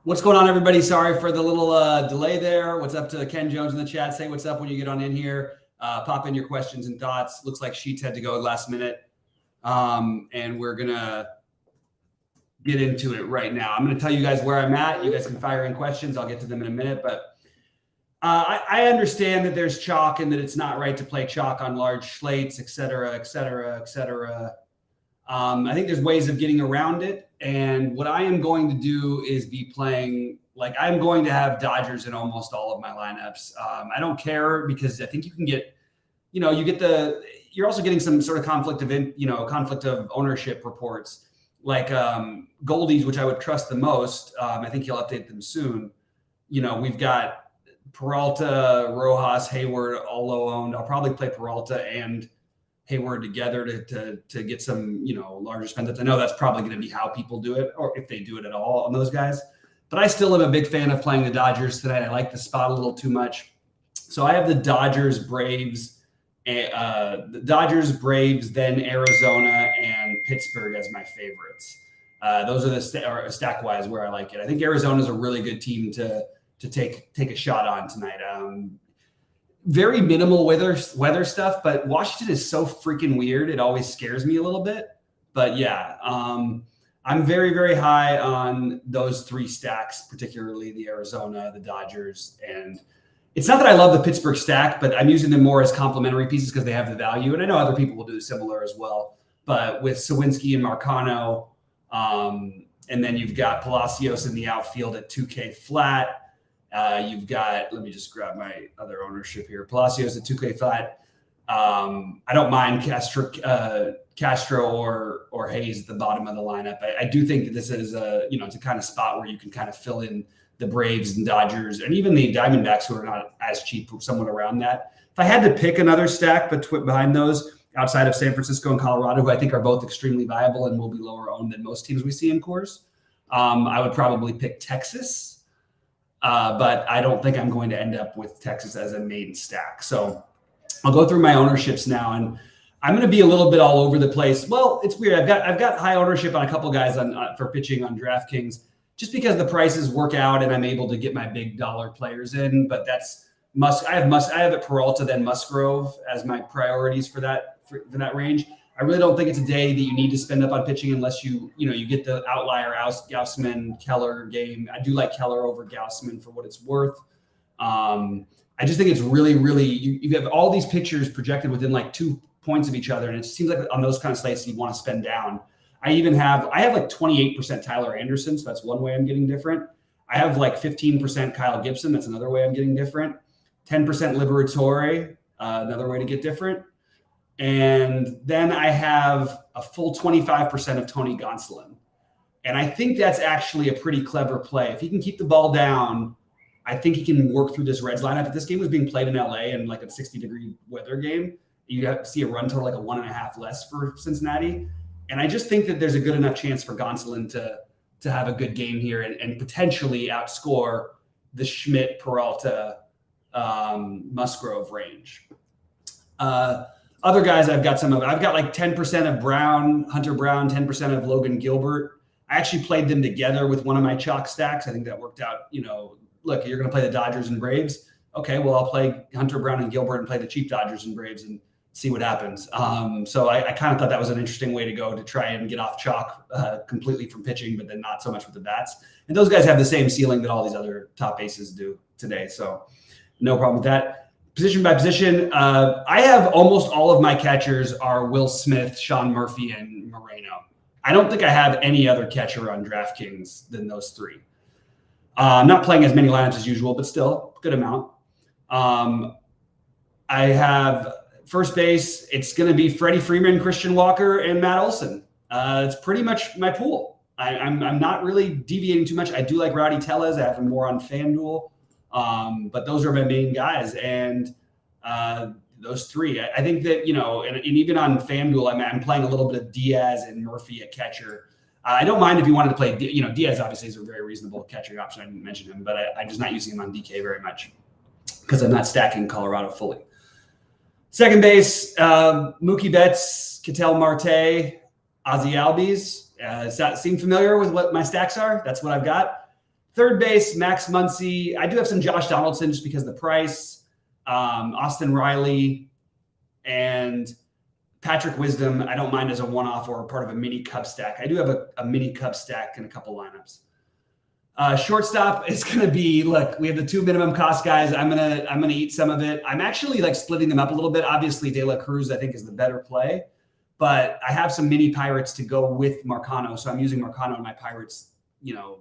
What's going on, everybody? Sorry for the little delay there. What's up to Ken Jones in the chat? Say what's up when you get on in here. Pop in your questions and thoughts. Looks like Sheets had to go last minute. And we're going to get into it right now. I'm going to tell you guys where I'm at. You guys can fire in questions. I'll get to them in a minute. But I understand that there's chalk and that it's not right to play chalk on large slates, et cetera, et cetera, et cetera. I think there's ways of getting around it. And what I am going to do is be playing, like I'm going to have Dodgers in almost all of my lineups. I don't care because I think you can get, you're also getting some sort of conflict of ownership reports like Goldies, which I would trust the most. I think he'll update them soon. We've got Peralta, Rojas, Hayward, all low owned. I'll probably play Peralta and Hayward together to get some, larger spend. I know that's probably going to be how people do it, or if they do it at all on those guys. But I still am a big fan of playing the Dodgers tonight. I like the spot a little too much. So I have the Dodgers, Braves, then Arizona and Pittsburgh as my favorites. Those are the stack-wise where I like it. I think Arizona is a really good team to take a shot on tonight. Very minimal weather stuff, but Washington is so freaking weird. It always scares me a little bit. But yeah, I'm very, very high on those three stacks, particularly the Arizona, the Dodgers. And it's not that I love the Pittsburgh stack, but I'm using them more as complementary pieces because they have the value. And I know other people will do similar as well. But with Sawinski and Marcano, and then you've got Palacios in the outfield at 2K flat. You've got, let me just grab my other ownership here. Palacios at 2K flat. I don't mind Castro or Hayes at the bottom of the lineup. I do think that this is it's a kind of spot where you can kind of fill in the Braves and Dodgers and even the Diamondbacks, who are not as cheap, somewhat around that. If I had to pick another stack behind those outside of San Francisco and Colorado, who I think are both extremely viable and will be lower owned than most teams we see in Coors, I would probably pick Texas. But I don't think I'm going to end up with Texas as a main stack. So I'll go through my ownerships now, and I'm going to be a little bit all over the place. Well, it's weird. I've got high ownership on a couple guys for pitching on DraftKings, just because the prices work out and I'm able to get my big dollar players in. But I have it Peralta then Musgrove as my priorities for that range. I really don't think it's a day that you need to spend up on pitching unless you get the outlier Gausman Keller game. I do like Keller over Gausman for what it's worth. I just think it's really, really, you have all these pitchers projected within like 2 points of each other. And it seems like on those kind of slates you want to spend down. I have like 28% Tyler Anderson. So that's one way I'm getting different. I have like 15% Kyle Gibson. That's another way I'm getting different. 10% Liberatore, another way to get different. And then I have a full 25% of Tony Gonsolin. And I think that's actually a pretty clever play. If he can keep the ball down, I think he can work through this Reds lineup. If this game was being played in LA in like a 60-degree weather game, you'd have to see a run total like a 1.5 less for Cincinnati. And I just think that there's a good enough chance for Gonsolin to have a good game here and potentially outscore the Schmidt, Peralta, Musgrove range. Other guys I've got like 10% of Brown, Hunter Brown, 10% of Logan Gilbert. I actually played them together with one of my chalk stacks. I think that worked out. Look, you're going to play the Dodgers and Braves. Okay, well, I'll play Hunter Brown and Gilbert and play the cheap Dodgers and Braves and see what happens. So I kind of thought that was an interesting way to go to try and get off chalk completely from pitching, but then not so much with the bats. And those guys have the same ceiling that all these other top aces do today. So no problem with that. Position by position, I have almost all of my catchers are Will Smith, Sean Murphy, and Moreno. I don't think I have any other catcher on DraftKings than those three. I'm not playing as many lineups as usual, but still good amount. I have first base. It's going to be Freddie Freeman, Christian Walker, and Matt Olson. It's pretty much my pool. I'm not really deviating too much. I do like Rowdy Tellez. I have him more on FanDuel. But those are my main guys. And those three, I think that, and even on FanDuel, I'm playing a little bit of Diaz and Murphy at catcher. I don't mind if you wanted to play, Diaz obviously is a very reasonable catching option. I didn't mention him, but I'm just not using him on DK very much because I'm not stacking Colorado fully. Second base, Mookie Betts, Ketel Marte, Ozzie Albies. Does that seem familiar with what my stacks are? That's what I've got. Third base, Max Muncy. I do have some Josh Donaldson just because of the price. Austin Riley and Patrick Wisdom, I don't mind as a one-off or part of a mini Cub stack. I do have a mini Cub stack in a couple lineups. Shortstop is going to be, look, we have the 2 minimum cost guys. I'm gonna eat some of it. I'm actually like splitting them up a little bit. Obviously, De La Cruz I think is the better play, but I have some mini Pirates to go with Marcano, so I'm using Marcano in my Pirates,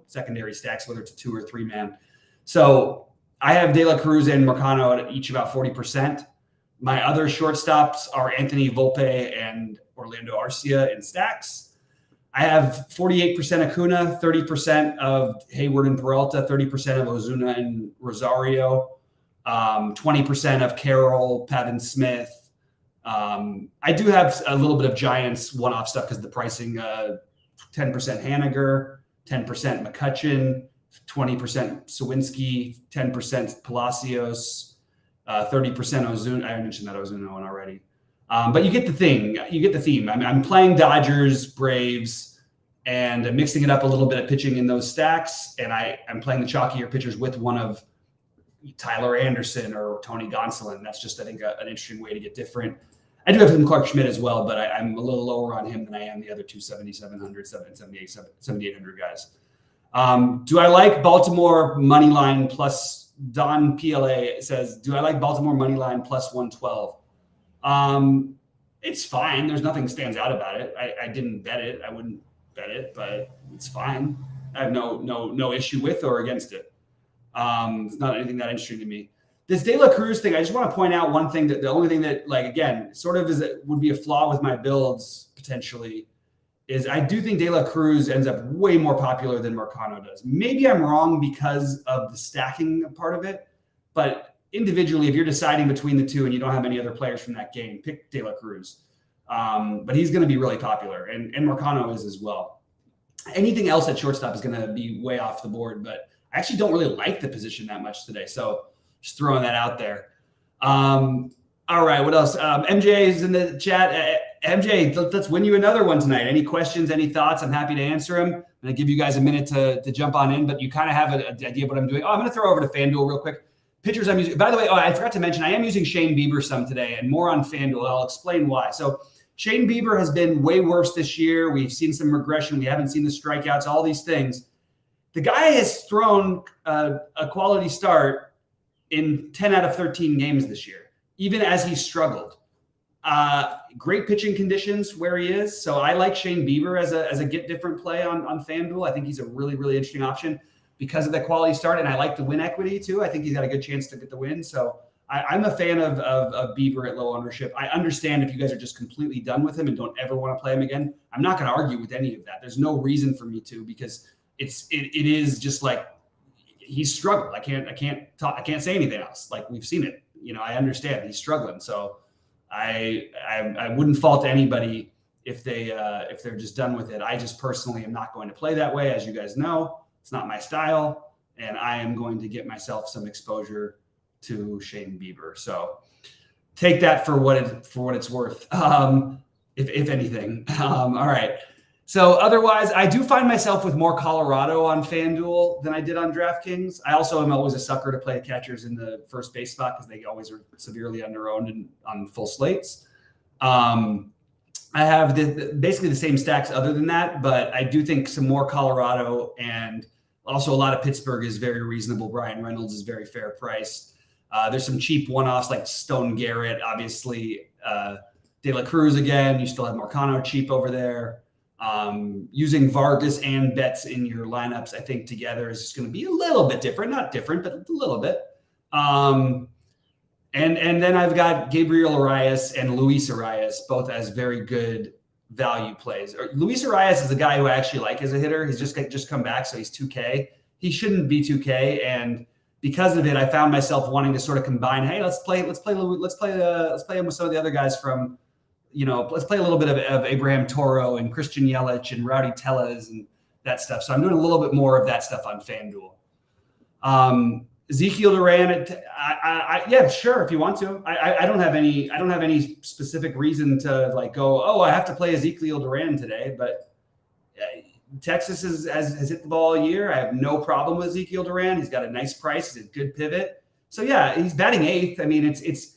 secondary stacks, whether it's a 2 or 3 man. So I have De La Cruz and Marcano at each about 40%. My other shortstops are Anthony Volpe and Orlando Arcia in stacks. I have 48% Acuna, 30% of Hayward and Peralta, 30% of Ozuna and Rosario, 20% of Carroll, Pavin Smith. I do have a little bit of Giants one-off stuff because the pricing, 10% Haniger, 10% McCutchen, 20% Sawinski, 10% Palacios, 30% Ozuna. I mentioned that Ozuna one already. But you get the thing. You get the theme. I'm playing Dodgers, Braves, and mixing it up a little bit of pitching in those stacks. And I'm playing the chalkier pitchers with one of Tyler Anderson or Tony Gonsolin. That's just, I think, an interesting way to get different. I do have some Clark Schmidt as well, but I'm a little lower on him than I am the other two 7,700, 7,800 guys. Do I like Baltimore money line plus? Don PLA says, do I like Baltimore money line plus 112? It's fine. There's nothing stands out about it. I didn't bet it. I wouldn't bet it, but it's fine. I have no issue with or against it. It's not anything that interesting to me. This De La Cruz thing, I just want to point out one thing, that the only thing that, like, again, sort of would be a flaw with my builds potentially is I do think De La Cruz ends up way more popular than Marcano does. Maybe I'm wrong because of the stacking part of it, but individually, if you're deciding between the two and you don't have any other players from that game, pick De La Cruz. But he's going to be really popular, and Marcano is as well. Anything else at shortstop is going to be way off the board, but I actually don't really like the position that much today. So just throwing that out there. All right, what else? MJ is in the chat. MJ, let's win you another one tonight. Any questions, any thoughts? I'm happy to answer them. I'm going to give you guys a minute to jump on in, but you kind of have an idea of what I'm doing. I'm going to throw over to FanDuel real quick. Pitchers I'm using. By the way, I forgot to mention, I am using Shane Bieber some today, and more on FanDuel. I'll explain why. So Shane Bieber has been way worse this year. We've seen some regression. We haven't seen the strikeouts, all these things. The guy has thrown a quality start in 10 out of 13 games this year, even as he struggled. Great pitching conditions where he is. So I like Shane Bieber as a get different play on FanDuel. I think he's a really, really interesting option because of that quality start. And I like the win equity too. I think he's got a good chance to get the win. So I'm a fan of Bieber at low ownership. I understand if you guys are just completely done with him and don't ever want to play him again. I'm not going to argue with any of that. There's no reason for me to, because it is just like he's struggled. I can't say anything else. Like, we've seen it. I understand he's struggling. So I wouldn't fault anybody if they're just done with it. I just personally am not going to play that way. As you guys know, it's not my style, and I am going to get myself some exposure to Shane Bieber. So take that for what it's worth, if anything. All right. So otherwise, I do find myself with more Colorado on FanDuel than I did on DraftKings. I also am always a sucker to play the catchers in the first base spot because they always are severely underowned and on full slates. I have basically the same stacks other than that, but I do think some more Colorado, and also a lot of Pittsburgh is very reasonable. Brian Reynolds is very fair priced. There's some cheap one-offs like Stone Garrett, obviously. De La Cruz again. You still have Marcano cheap over there. Using Vargas and Betts in your lineups, I think together is just going to be a little bit different. Not different, but a little bit. And then I've got Gabriel Arias and Luis Arias, both as very good value plays. Luis Arias is a guy who I actually like as a hitter. He's just come back, so he's 2K. He shouldn't be 2K, and because of it, I found myself wanting to sort of combine. Hey, let's play him with some of the other guys from. Let's play a little bit of Abraham Toro and Christian Yelich and Rowdy Tellez and that stuff. So I'm doing a little bit more of that stuff on FanDuel. Ezekiel Duran, yeah, sure, if you want to. I don't have any specific reason to like go, I have to play Ezekiel Duran today, but Texas has hit the ball all year. I have no problem with Ezekiel Duran. He's got a nice price. He's a good pivot. So yeah, he's batting 8th. I mean, it's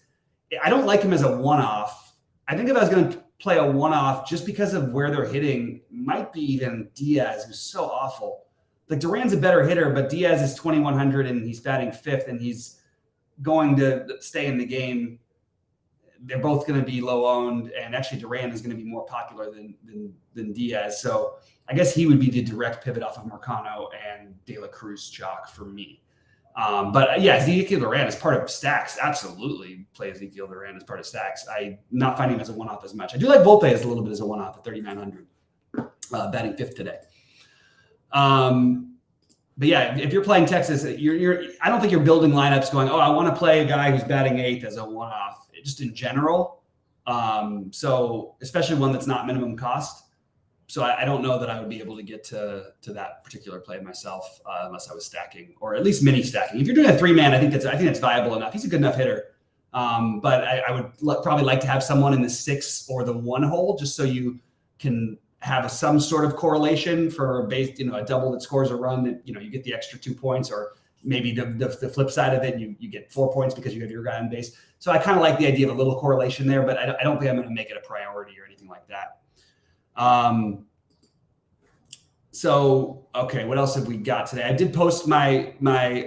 I don't like him as a one-off. I think if I was going to play a one-off just because of where they're hitting, might be even Diaz, who's so awful. Like Duran's a better hitter, but Diaz is 2,100 and he's batting 5th and he's going to stay in the game. They're both going to be low owned, and actually Duran is going to be more popular than Diaz. So I guess he would be the direct pivot off of Marcano and De La Cruz chalk for me. But yeah, Ezekiel Duran is part of stacks. Absolutely play Ezekiel Duran as part of stacks. I'm not finding him as a one-off as much. I do like Volpe as a little bit as a one-off at 3,900, batting 5th today. But yeah, if you're playing Texas, I don't think you're building lineups going, oh, I want to play a guy who's batting 8th as a one-off, just in general. So especially one that's not minimum cost. So I don't know that I would be able to get to that particular play myself unless I was stacking, or at least mini stacking. If you're doing a 3-man, I think that's viable enough. He's a good enough hitter. But I would probably like to have someone in the 6 or the 1 hole, just so you can have some sort of correlation for a double that scores a run that, you get the extra 2 points, or maybe the flip side of it, you get 4 points because you have your guy on base. So I kind of like the idea of a little correlation there, but I don't think I'm going to make it a priority or anything like that. So, okay, what else have we got today? I did post my,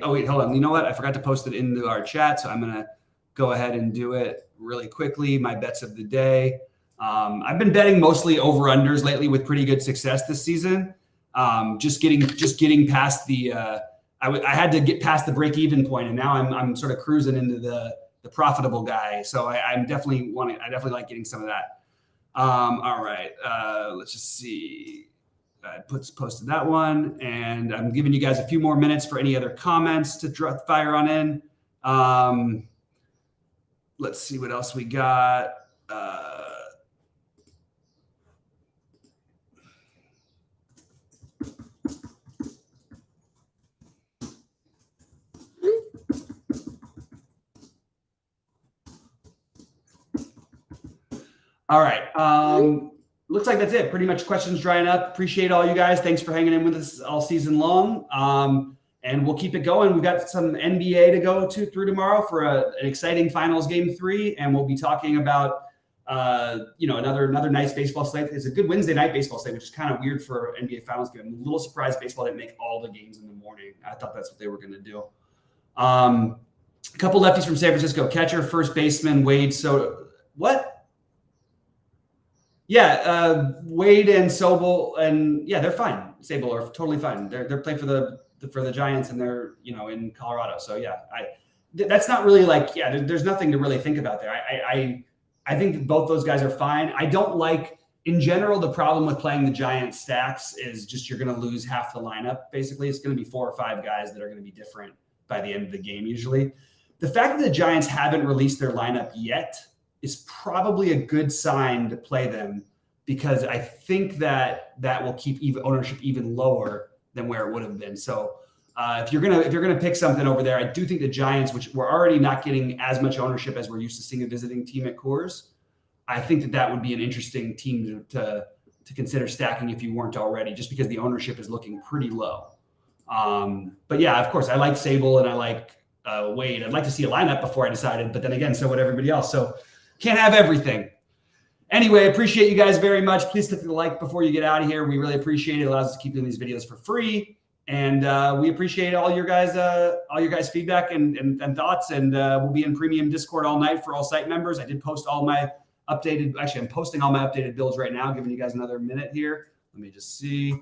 oh wait, hold on. You know what? I forgot to post it into our chat. So I'm going to go ahead and do it really quickly. My bets of the day. I've been betting mostly over unders lately with pretty good success this season. Just getting past the, I had to get past the break-even point, and now I'm sort of cruising into the profitable guy. So I definitely like getting some of that. All right, let's just see. I posted that one, and I'm giving you guys a few more minutes for any other comments to fire on in. Let's see what else we got. All right. Looks like that's it. Pretty much questions drying up. Appreciate all you guys. Thanks for hanging in with us all season long. And we'll keep it going. We've got some NBA to go through tomorrow for an exciting finals game 3. And we'll be talking about, another nice baseball slate. It's a good Wednesday night baseball slate, which is kind of weird for NBA finals game. I'm a little surprised baseball didn't make all the games in the morning. I thought that's what they were going to do. A couple lefties from San Francisco. Catcher, first baseman, Wade. So what? Yeah, Wade and Sobel, and yeah, they're fine. Sable are totally fine. They're playing for the Giants, and they're in Colorado. So yeah, that's not really like there's nothing to really think about there. I think both those guys are fine. I don't like, in general, the problem with playing the Giants stacks is just you're going to lose half the lineup. Basically, it's going to be 4 or 5 guys that are going to be different by the end of the game. Usually, the fact that the Giants haven't released their lineup yet is probably a good sign to play them, because I think that will keep ownership even lower than where it would have been. So if you're gonna pick something over there, I do think the Giants, which we're already not getting as much ownership as we're used to seeing a visiting team at Coors, I think that would be an interesting team to consider stacking if you weren't already, just because the ownership is looking pretty low. But yeah, of course, I like Sable and I like Wade. I'd like to see a lineup before I decided, but then again, so would everybody else. So can't have everything. Anyway, appreciate you guys very much. Please click the like before you get out of here. We really appreciate it. It allows us to keep doing these videos for free. And we appreciate all your guys' feedback and thoughts. And we'll be in premium Discord all night for all site members. I did post all my I'm posting all my updated builds right now, giving you guys another minute here. Let me just see.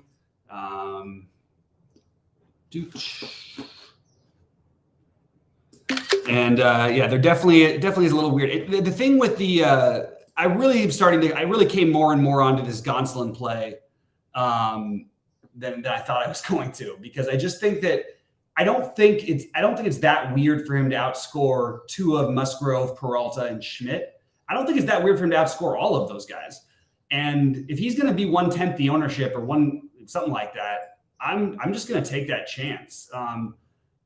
And there definitely is a little weird. The thing with the I really came more and more onto this Gonsolin play than I thought I was going to, because I just think that I don't think it's that weird for him to outscore 2 of Musgrove, Peralta, and Schmidt. I don't think it's that weird for him to outscore all of those guys. And if he's going to be 1/10 the ownership or something like that, I'm just going to take that chance.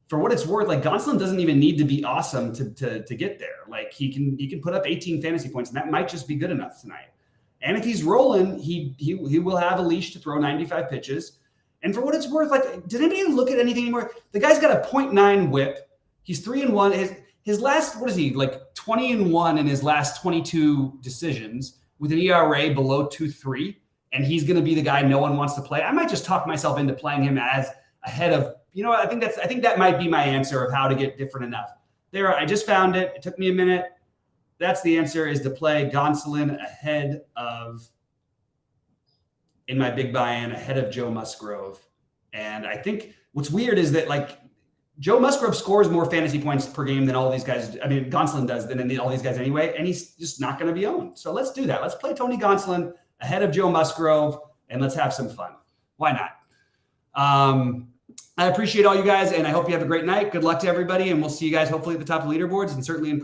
For what it's worth, like Gonsolin doesn't even need to be awesome to get there. Like he can put up 18 fantasy points, and that might just be good enough tonight. And if he's rolling, he will have a leash to throw 95 pitches. And for what it's worth, like, did anybody look at anything anymore? The guy's got a 0.9 whip. He's 3-1. His last, what is he, like 20-1 in his last 22 decisions with an ERA below 2.3. And he's going to be the guy no one wants to play. I might just talk myself into playing him as ahead of, I think that might be my answer of how to get different enough. There, I just found it. It took me a minute. That's the answer, is to play Gonsolin ahead of, in my big buy-in, ahead of Joe Musgrove. And I think what's weird is that, like, Joe Musgrove scores more fantasy points per game than all these guys. I mean, Gonsolin does than all these guys anyway, and he's just not going to be owned. So let's do that. Let's play Tony Gonsolin ahead of Joe Musgrove, and let's have some fun. Why not? I appreciate all you guys, and I hope you have a great night. Good luck to everybody, and we'll see you guys hopefully at the top of the leaderboards and certainly in